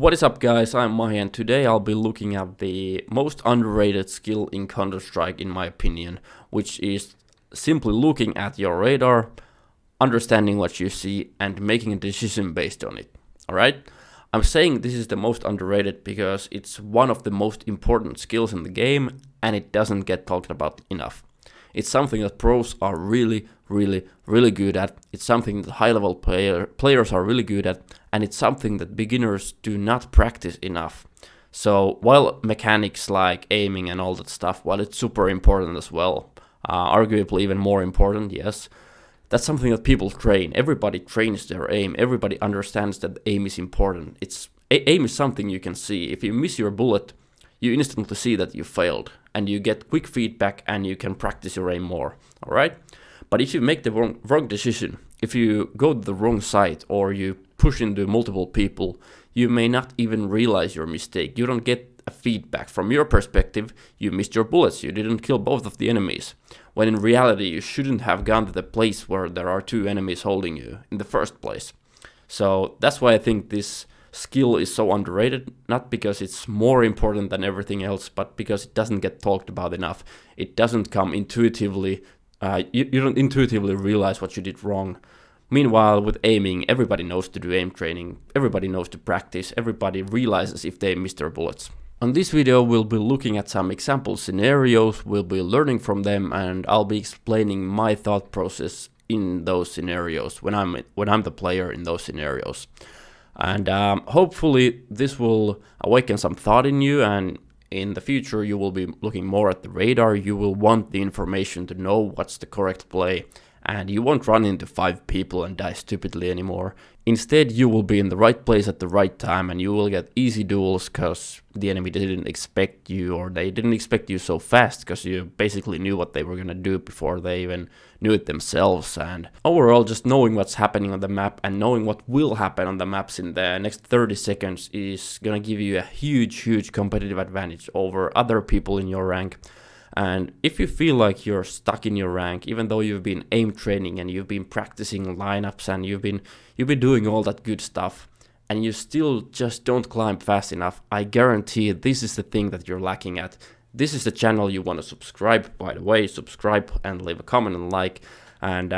What is up, guys? I'm Mahi, and today I'll be looking at the most underrated skill in Counter-Strike in my opinion, which is simply looking at your radar, understanding what you see, and making a decision based on it. Alright? I'm saying this is the most underrated because it's one of the most important skills in the game and it doesn't get talked about enough. It's something that pros are really good at. It's something that high-level players are really good at, and it's something that beginners do not practice enough. So while mechanics like aiming and all that stuff, while it's super important as well, arguably even more important, yes, that's something that people train. Everybody trains their aim. Everybody understands that aim is important. Aim is something you can see. If you miss your bullet, you instantly see that you failed, and you get quick feedback and you can practice your aim more, alright? But if you make the wrong decision, if you go to the wrong side or you push into multiple people, you may not even realize your mistake. You don't get a feedback. From your perspective, you missed your bullets, you didn't kill both of the enemies, when in reality you shouldn't have gone to the place where there are two enemies holding you in the first place. So that's why I think this skill is so underrated, not because it's more important than everything else, but because it doesn't get talked about enough. It doesn't come intuitively. You don't intuitively realize what you did wrong. Meanwhile, with aiming, everybody knows to do aim training, everybody knows to practice, everybody realizes if they miss their bullets. On this video, we'll be looking at some example scenarios, we'll be learning from them, and I'll be explaining my thought process in those scenarios when I'm the player in those scenarios. And hopefully this will awaken some thought in you, and in the future you will be looking more at the radar. You will want the information to know what's the correct play, and you won't run into 5 people and die stupidly anymore. Instead, you will be in the right place at the right time, and you will get easy duels because the enemy didn't expect you, or they didn't expect you so fast because you basically knew what they were gonna do before they even knew it themselves. And overall, just knowing what's happening on the map and knowing what will happen on the maps in the next 30 seconds is gonna give you a huge competitive advantage over other people in your rank. And if you feel like you're stuck in your rank, even though you've been aim training and you've been practicing lineups and you've been doing all that good stuff, and you still just don't climb fast enough, I guarantee this is the thing that you're lacking at. This is the channel you want to subscribe, by the way. Subscribe and leave a comment and like. And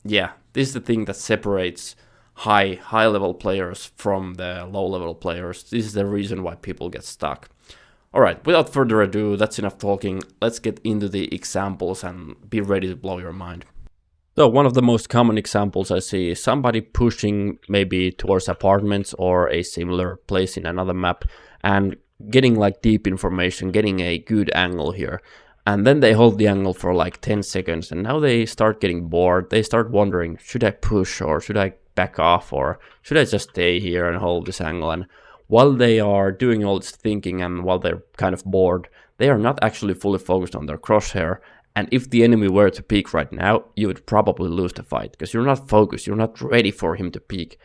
yeah, this is the thing that separates high level players from the low level players. This is the reason why people get stuck. Alright, without further ado, that's enough talking. Let's get into the examples and be ready to blow your mind. So one of the most common examples I see is somebody pushing maybe towards apartments or a similar place in another map and getting like deep information, getting a good angle here. And then they hold the angle for like 10 seconds and now they start getting bored. They start wondering, should I push or should I back off or should I just stay here and hold this angle? And while they are doing all this thinking and while they're kind of bored, they are not actually fully focused on their crosshair. And if the enemy were to peek right now, you would probably lose the fight because you're not focused, you're not ready for him to peek.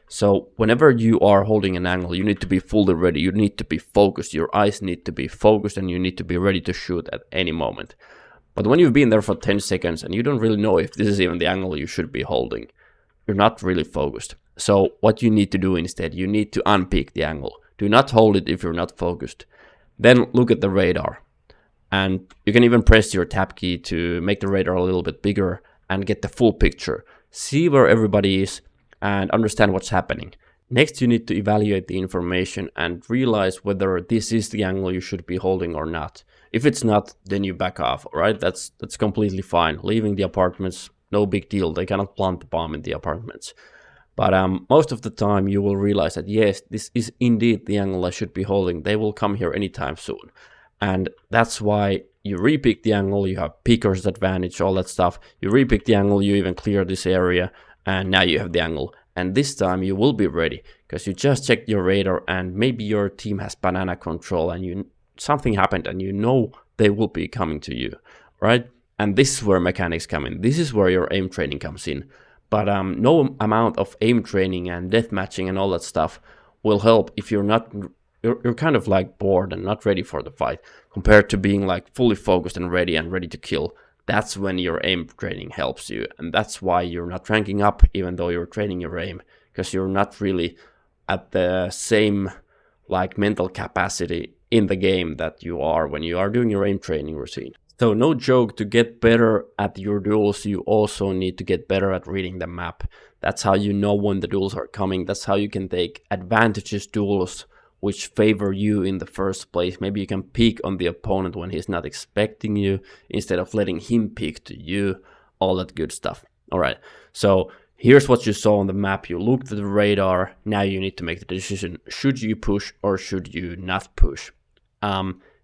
So whenever you are holding an angle, you need to be fully ready, you need to be focused, your eyes need to be focused and you need to be ready to shoot at any moment. But when you've been there for 10 seconds and you don't really know if this is even the angle you should be holding, you're not really focused. So what you need to do instead, you need to unpeak the angle. Do not hold it if you're not focused. Then look at the radar. And you can even press your tab key to make the radar a little bit bigger and get the full picture. See where everybody is and understand what's happening. Next, you need to evaluate the information and realize whether this is the angle you should be holding or not. If it's not, then you back off, alright? That's completely fine. Leaving the apartments, no big deal. They cannot plant the bomb in the apartments. But most of the time you will realize that yes, this is indeed the angle I should be holding. They will come here anytime soon. And that's why you repick the angle, you have peeker's advantage, all that stuff. You repick the angle, you even clear this area, and now you have the angle. And this time you will be ready, because you just checked your radar and maybe your team has banana control and something happened and you know they will be coming to you, right? And this is where mechanics come in. This is where your aim training comes in. But no amount of aim training and deathmatching and all that stuff will help if you're kind of like bored and not ready for the fight, compared to being like fully focused and ready to kill. That's when your aim training helps you, and that's why you're not ranking up even though you're training your aim, because you're not really at the same like mental capacity in the game that you are when you are doing your aim training routine. So no joke, to get better at your duels, you also need to get better at reading the map. That's how you know when the duels are coming. That's how you can take advantageous duels which favor you in the first place. Maybe you can peek on the opponent when he's not expecting you, instead of letting him peek to you, all that good stuff. All right, so here's what you saw on the map. You looked at the radar. Now you need to make the decision. Should you push or should you not push?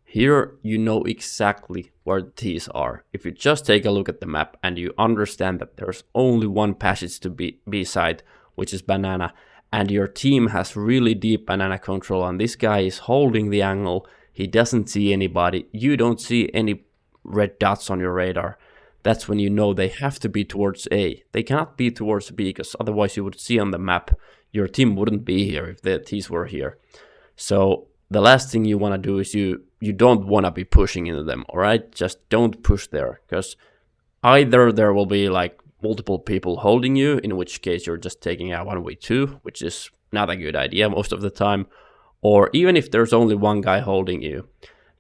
Here you know exactly where the T's are. If you just take a look at the map and you understand that there's only one passage to B side, which is banana, and your team has really deep banana control, and this guy is holding the angle, he doesn't see anybody, you don't see any red dots on your radar, that's when you know they have to be towards A. They cannot be towards B, because otherwise you would see on the map your team wouldn't be here if the T's were here. So the last thing you want to do is you don't want to be pushing into them, all right? Just don't push there, because either there will be like multiple people holding you, in which case you're just taking a 1v2, which is not a good idea most of the time, or even if there's only one guy holding you,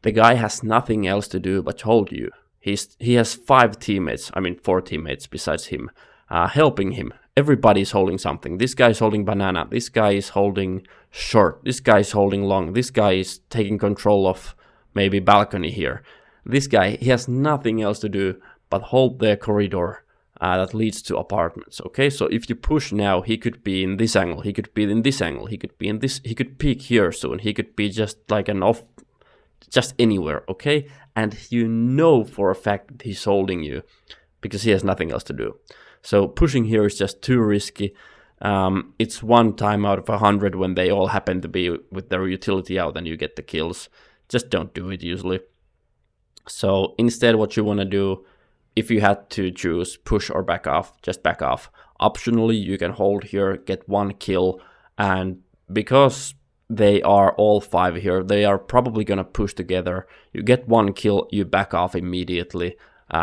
the guy has nothing else to do but hold you. He has 4 teammates besides him, helping him. Everybody's holding something. This guy's holding banana, this guy is holding short, this guy is holding long, this guy is taking control of maybe balcony here. This guy, he has nothing else to do but hold the corridor that leads to apartments. Okay, so if you push now, he could be in this angle, he could be in this angle, he could be in this, he could peek here soon, he could be just like an off, just anywhere. Okay, and you know for a fact that he's holding you because he has nothing else to do. So pushing here is just too risky. It's 1 time out of 100 when they all happen to be with their utility out and you get the kills. Just don't do it usually. So instead, what you want to do, if you had to choose push or back off, just back off. Optionally, you can hold here, get 1 kill, and because they are all 5 here, they are probably gonna push together. You get 1 kill, you back off immediately.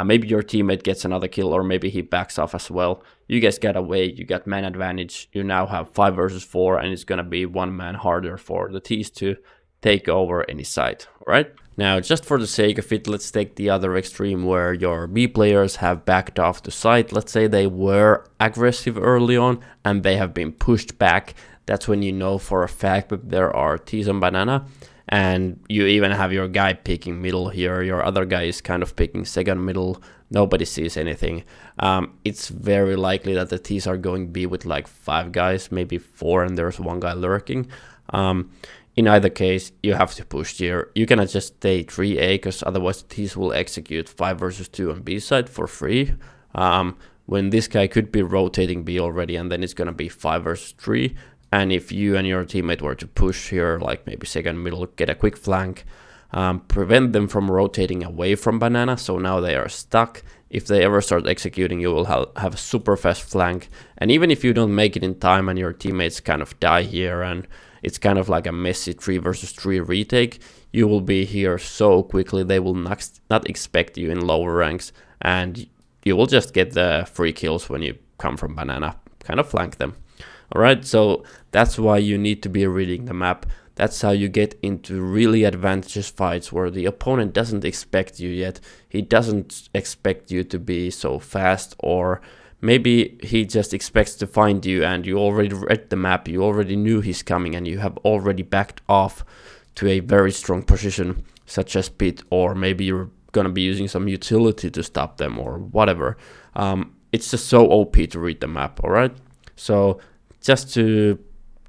Maybe your teammate gets another kill, or maybe he backs off as well. You guys get away, you got man advantage. You now have 5 versus 4, and it's gonna be 1 man harder for the T's to take over any side, right? Now, just for the sake of it, let's take the other extreme where your B players have backed off the site. Let's say they were aggressive early on and they have been pushed back. That's when you know for a fact that there are T's on banana, and you even have your guy picking middle here, your other guy is kind of picking second middle, nobody sees anything. It's very likely that the T's are going B with like 5 guys, maybe 4, and there's 1 guy lurking. In either case, you have to push here. You cannot just stay 3A, because otherwise the T's will execute 5 versus 2 on B side for free. When this guy could be rotating B already, and then it's gonna be 5 versus 3. And if you and your teammate were to push here, like maybe second middle, get a quick flank, prevent them from rotating away from banana, so now they are stuck. If they ever start executing, you will have a super fast flank. And even if you don't make it in time and your teammates kind of die here, and it's kind of like a messy 3 versus 3 retake, you will be here so quickly, they will not expect you in lower ranks, and you will just get the free kills when you come from banana, kind of flank them. Alright, so that's why you need to be reading the map. That's how you get into really advantageous fights where the opponent doesn't expect you yet. He doesn't expect you to be so fast, or maybe he just expects to find you and you already read the map, you already knew he's coming, and you have already backed off to a very strong position such as pit, or maybe you're gonna be using some utility to stop them or whatever. It's just so OP to read the map, alright? So just to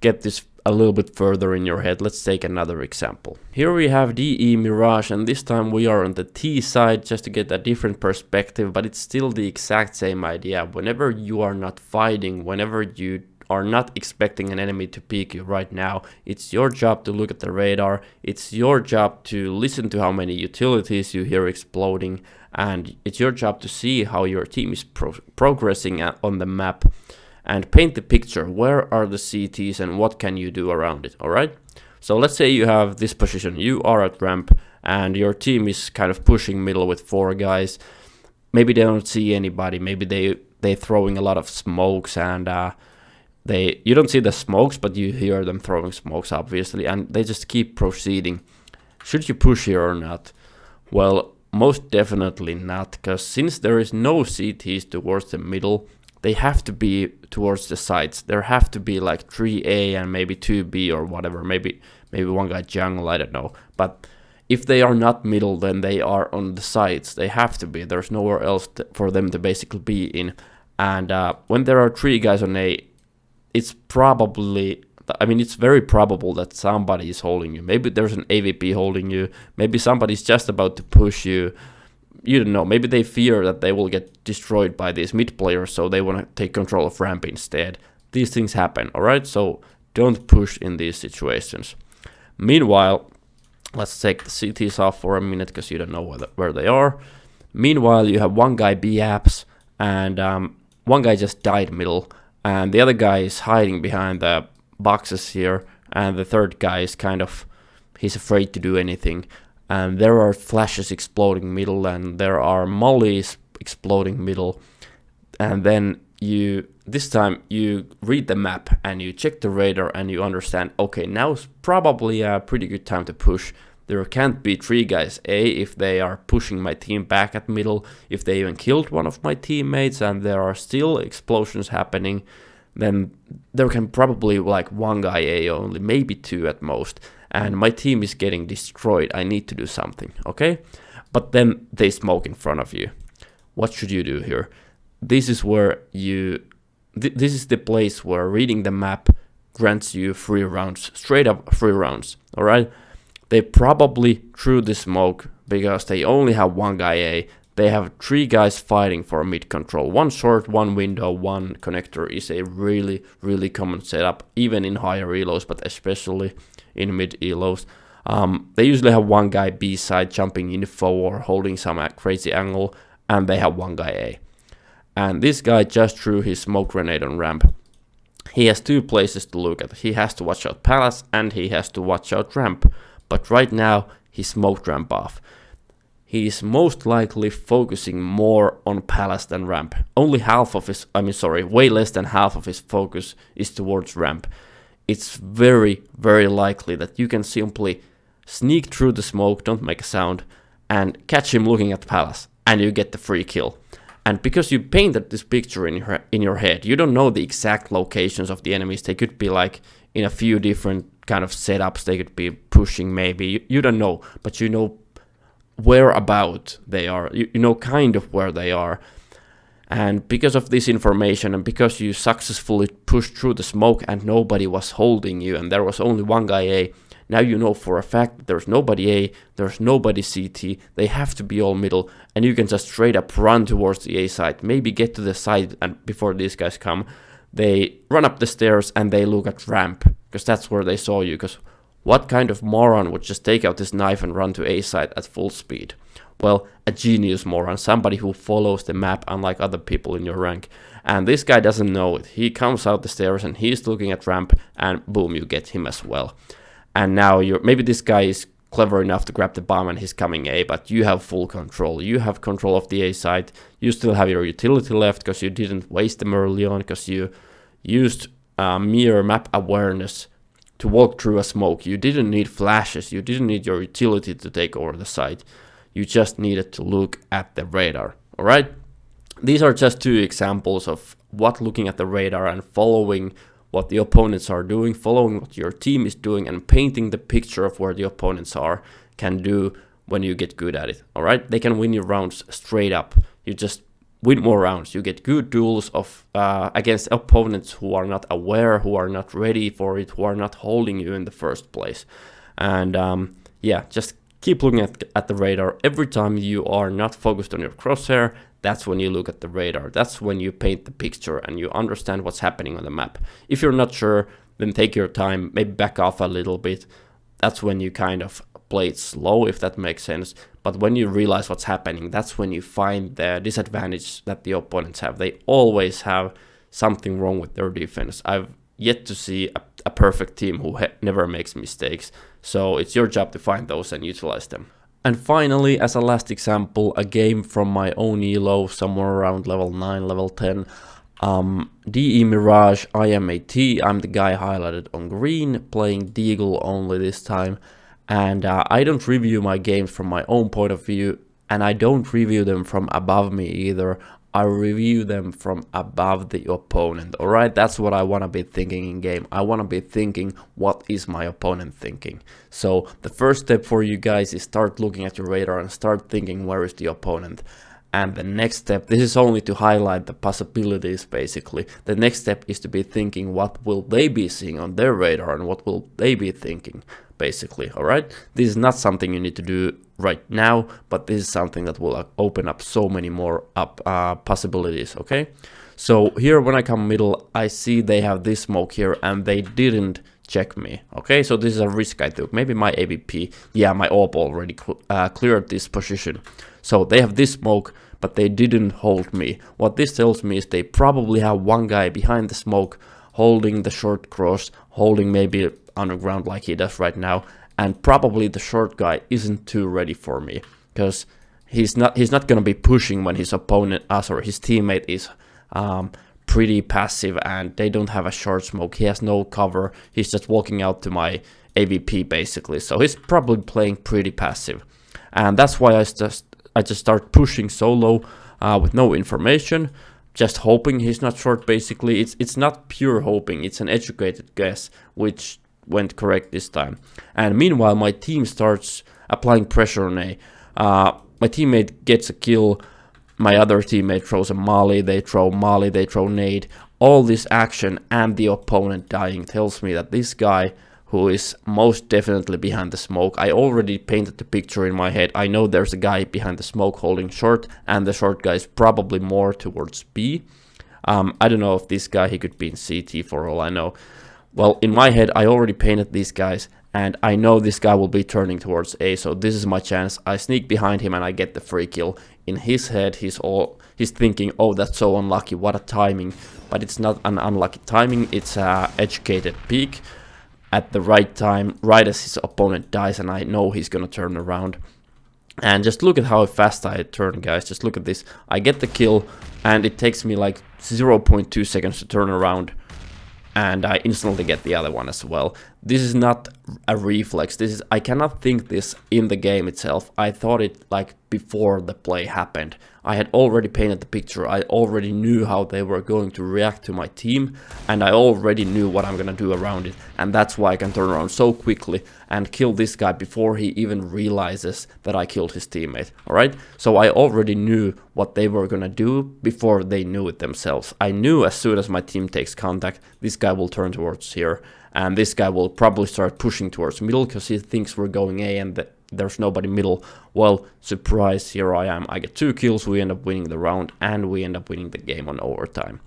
get this a little bit further in your head, let's take another example. Here we have DE Mirage, and this time we are on the T side just to get a different perspective, but it's still the exact same idea. Whenever you are not fighting, whenever you are not expecting an enemy to peek you right now, it's your job to look at the radar, it's your job to listen to how many utilities you hear exploding, and it's your job to see how your team is progressing on the map, and paint the picture. Where are the CTs and what can you do around it, alright? So let's say you have this position, you are at ramp and your team is kind of pushing middle with 4 guys. Maybe they don't see anybody, maybe they're throwing a lot of smokes, and you don't see the smokes, but you hear them throwing smokes, obviously, and they just keep proceeding. Should you push here or not? Well, most definitely not, because since there is no CTs towards the middle, they have to be towards the sides. There have to be like 3A and maybe 2B or whatever, maybe one guy jungle, I don't know. But if they are not middle, then they are on the sides. They have to be. There's nowhere else for them to basically be in. And when there are 3 guys on A, it's probably, I mean, it's very probable that somebody is holding you. Maybe there's an AVP holding you. Maybe somebody's just about to push you. You don't know. Maybe they fear that they will get destroyed by these mid players, so they want to take control of ramp instead. These things happen, alright? So don't push in these situations. Meanwhile, let's take the CTs off for a minute because you don't know where they are. Meanwhile, you have one guy B apps, and one guy just died middle, and the other guy is hiding behind the boxes here, and the third guy is kind of, he's afraid to do anything. And there are flashes exploding middle, and there are mollies exploding middle. And then this time you read the map and you check the radar and you understand, okay, now's probably a pretty good time to push. There can't be 3 guys A if they are pushing my team back at middle, if they even killed one of my teammates and there are still explosions happening, then there can probably like 1 guy A only, maybe 2 at most. And my team is getting destroyed. I need to do something, okay? But then they smoke in front of you. What should you do here? This is where this is the place where reading the map grants you 3 rounds, straight up 3 rounds, alright? They probably threw the smoke because they only have 1 guy A. They have 3 guys fighting for mid control. 1 short, 1 window, 1 connector is a really, really common setup, even in higher elos, but especially in mid elos. They usually have 1 guy B side jumping info or holding some crazy angle, and they have 1 guy A. And this guy just threw his smoke grenade on ramp. He has 2 places to look at. He has to watch out palace and he has to watch out ramp. But right now he smoked ramp off. He is most likely focusing more on palace than ramp. Only half of his, way less than half of his focus is towards ramp. It's very, very likely that you can simply sneak through the smoke, don't make a sound, and catch him looking at palace, and you get the free kill. And because you painted this picture in your head, you don't know the exact locations of the enemies. They could be like in a few different kind of setups. They could be pushing maybe. You don't know, but you know where about they are. You know kind of where they are. And because of this information and because you successfully pushed through the smoke and nobody was holding you and there was only 1 guy A, now you know for a fact that there's nobody A, there's nobody CT, they have to be all middle, and you can just straight up run towards the A side, maybe get to the side, and before these guys come, they run up the stairs and they look at ramp, because that's where they saw you, because what kind of moron would just take out this knife and run to A side at full speed? Well, a genius moron, somebody who follows the map unlike other people in your rank. And this guy doesn't know it. He comes out the stairs and he's looking at ramp and boom, you get him as well. And now maybe this guy is clever enough to grab the bomb and he's coming A, but you have full control. You have control of the A side. You still have your utility left because you didn't waste them early on, because you used mere map awareness to walk through a smoke. You didn't need flashes. You didn't need your utility to take over the site. You just needed to look at the radar, alright? These are just 2 examples of what looking at the radar and following what the opponents are doing, following what your team is doing, and painting the picture of where the opponents are can do when you get good at it, alright? They can win your rounds straight up. You just win more rounds. You get good duels of against opponents who are not aware, who are not ready for it, who are not holding you in the first place. And yeah, just keep looking at the radar. Every time you are not focused on your crosshair, that's when you look at the radar. That's when you paint the picture and you understand what's happening on the map. If you're not sure, then take your time, maybe back off a little bit. That's when you kind of play it slow, if that makes sense. But when you realize what's happening, that's when you find the disadvantage that the opponents have. They always have something wrong with their defense. I've yet to see a perfect team who never makes mistakes. So it's your job to find those and utilize them. And finally, as a last example, a game from my own elo, somewhere around level 9, level 10. DE Mirage, I am a T. I'm the guy highlighted on green, playing Deagle only this time. And I don't review my games from my own point of view, and I don't review them from above me either. I review them from above the opponent, alright? That's what I want to be thinking in game. I want to be thinking, what is my opponent thinking? So the first step for you guys is start looking at your radar and start thinking, where is the opponent? And the next step, this is only to highlight the possibilities basically. The next step is to be thinking, what will they be seeing on their radar and what will they be thinking basically, alright? This is not something you need to do right now, but this is something that will open up so many more possibilities, okay? So here when I come middle, I see they have this smoke here and they didn't check me, okay? So this is a risk I took. Maybe my AVP, yeah, my AWP already cleared this position. So they have this smoke, but they didn't hold me. What this tells me is they probably have one guy behind the smoke holding the short cross, holding maybe underground like he does right now, and probably the short guy isn't too ready for me because he's not gonna be pushing when his opponent, his teammate is pretty passive and they don't have a short smoke. He has no cover. He's just walking out to my AVP basically. So he's probably playing pretty passive, and that's why I just start pushing solo with no information, just hoping he's not short basically. It's not pure hoping, it's an educated guess, which went correct this time. And meanwhile my team starts applying pressure on A. My teammate gets a kill, my other teammate throws a molly, they throw nade. All this action and the opponent dying tells me that this guy, who is most definitely behind the smoke, I already painted the picture in my head. I know there's a guy behind the smoke holding short, and the short guy is probably more towards B. I don't know if this guy, he could be in CT for all I know. Well, in my head, I already painted these guys, and I know this guy will be turning towards A, so this is my chance. I sneak behind him and I get the free kill. In his head, he's thinking, oh, that's so unlucky, what a timing. But it's not an unlucky timing, it's a educated peek at the right time, right as his opponent dies, and I know he's gonna turn around. And just look at how fast I turn, guys. Just look at this. I get the kill, and it takes me like 0.2 seconds to turn around, and I instantly get the other one as well. This is not a reflex. I cannot think this in the game itself. I thought it like before the play happened. I had already painted the picture. I already knew how they were going to react to my team, and I already knew what I'm gonna do around it. And that's why I can turn around so quickly and kill this guy before he even realizes that I killed his teammate, alright? So I already knew what they were gonna do before they knew it themselves. I knew as soon as my team takes contact, this guy will turn towards here, and this guy will probably start pushing towards middle because he thinks we're going A and there's nobody middle. Well, surprise, here I am. I get 2 kills, we end up winning the round, and we end up winning the game on overtime.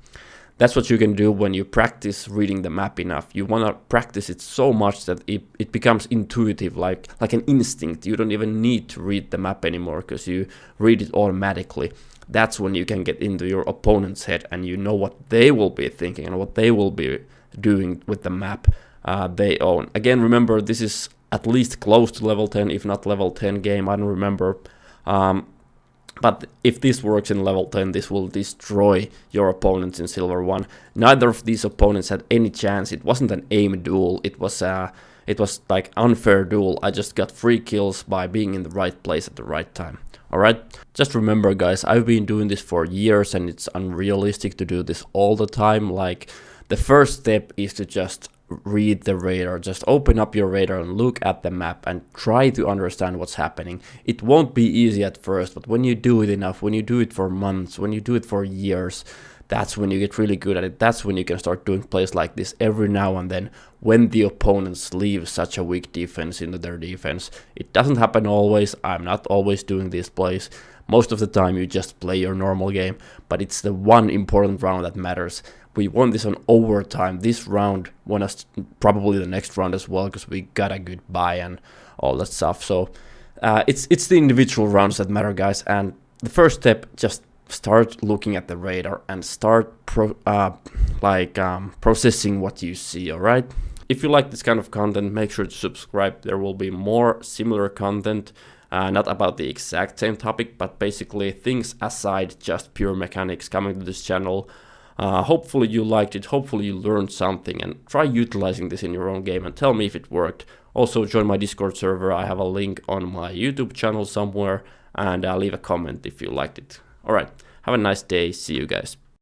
That's what you can do when you practice reading the map enough. You want to practice it so much that it becomes intuitive, like an instinct. You don't even need to read the map anymore because you read it automatically. That's when you can get into your opponent's head and you know what they will be thinking and what they will be doing with the map they own. Again, remember, this is at least close to level 10, if not level 10 game. I don't remember. But if this works in level 10, this will destroy your opponents in Silver 1. Neither of these opponents had any chance. It wasn't an aim duel. It was like unfair duel. I just got 3 kills by being in the right place at the right time. Alright? Just remember, guys, I've been doing this for years and it's unrealistic to do this all the time. Like, the first step is to just read the radar. Just open up your radar and look at the map and try to understand what's happening. It won't be easy at first, but when you do it enough, when you do it for months, when you do it for years, that's when you get really good at it. That's when you can start doing plays like this every now and then, when the opponents leave such a weak defense into their defense. It doesn't happen always. I'm not always doing these plays. Most of the time you just play your normal game, but it's the one important round that matters. We won this on overtime. This round won us probably the next round as well because we got a good buy and all that stuff. So it's the individual rounds that matter, guys. And the first step, just start looking at the radar and start processing what you see, alright? If you like this kind of content, make sure to subscribe. There will be more similar content, not about the exact same topic, but basically things aside, just pure mechanics coming to this channel. Hopefully you liked it, hopefully you learned something, and try utilizing this in your own game and tell me if it worked. Also join my Discord server, I have a link on my YouTube channel somewhere, and leave a comment if you liked it. Alright, have a nice day, see you guys.